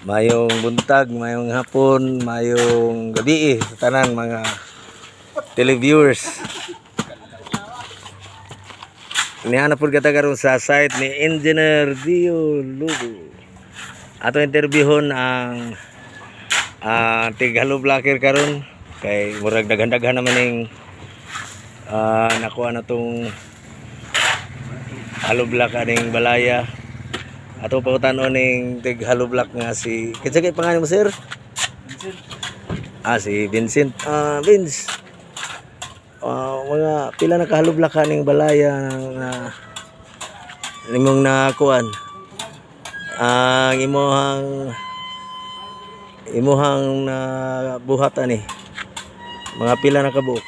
Mayong buntag, mayong hapon, mayong gabi sa tanan mga televiewers. Nihanap po kita karon sa site ni Engineer Dio Lugo. Ato interviewon ang tig-halo blocker karon kay murag daghan-daghan naman ning nakuha na tong halo block aning balaya. Ato pautanon ning tig-halo block nga si kinsa kay pangalan mo sir? Vincent. Si Vincent. Vince. Mga pila na kahalo block aning balaya nga nimong nakuan. Ang imuhang na buhat ani. Mga pila na kabuok.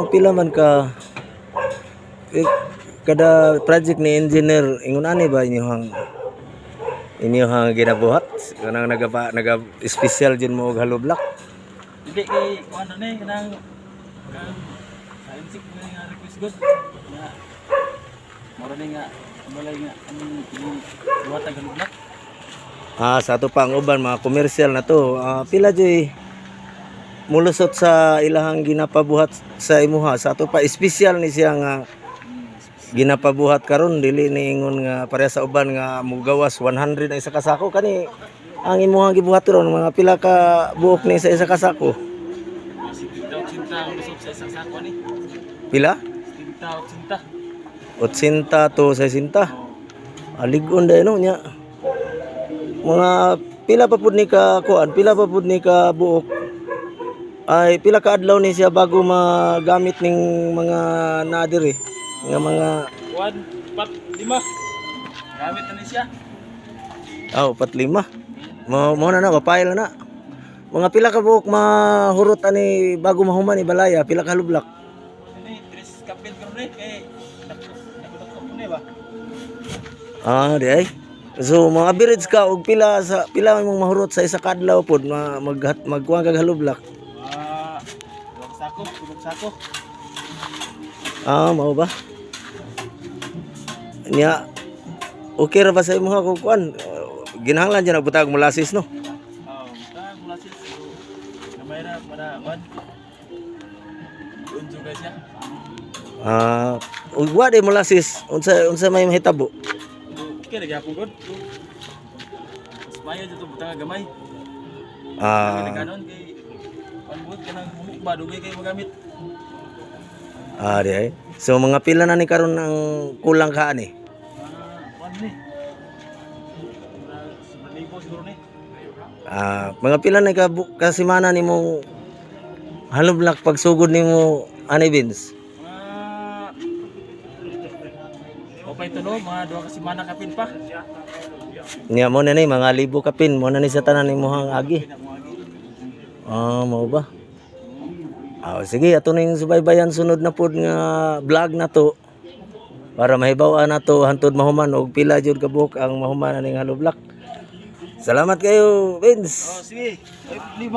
Pila man ka kada project ni engineer ingon ani ba inyong ginabuhat kanang naga special jud mo og halo block dili kay ano ni kanang scientific nga request good na mura ni nga balay nga ang buhat ang halo block. Sa ato pang uban mga commercial na to pila jud mulusot sa ilahang ginapabuhat sa imuha. Sa ato pa special ni siya nga ginapabuhat karon dili ni ingon nga pareha sa uban nga mugawas 100 ang isa ka sako kani ang imuhang gibuhat ron mga pila ka buok ni sa isa ka sako. 80 ang lusot sa isang sako ni. Pila? 80 to 60. Aligon day no nya. Mga pila pa pud ni ka kuan, pila pa pud ni ka buok. Ay pila ka adlaw ni siya bago magamit ning mga nadir nga mga 1.5 gamit na ni siya. 4-5 mo na mapile na. Mga pila ka buok mahurot ani bago mahuman ni balaya, pila ka lublak. Ini 3 kapil karon ni kay nako ni ba. Di ay. So mga average ka og pila imong mahurot sa isa ka adlaw pod magkuha kag halublak. Sako. Mao ba? Nya okay ra ba sa imong kung kuan? Ginahanglan dyan nagbutag molasses no? Butag molasses. Namayra para kuan. Unjo guys ya. Ug wa di molasses unsa may mahitabo? Okay lagi apong god. Mas jud butang gamay. Kanon kay panbut kanang humuk ba dugay kay magamit. Di ay. So mga pila na ni karon ang kulang ka ani? Kuan ni. Siguro ni. Mga pila na ka semana nimo halo block pagsugod nimo ani Vince? Okay to no, mga 2 ka semana kapin pa. Nya mo na ni mga libo kapin mo na ni sa tanan imong agi. Mao ba? Sige, ato ning subaybayan sunod na pod nga vlog na to para mahibaw-an nato hantod mahuman og pila jud ka buok ang mahuman ning halo block. Salamat kayo, Vince. Sige. Ay, 5.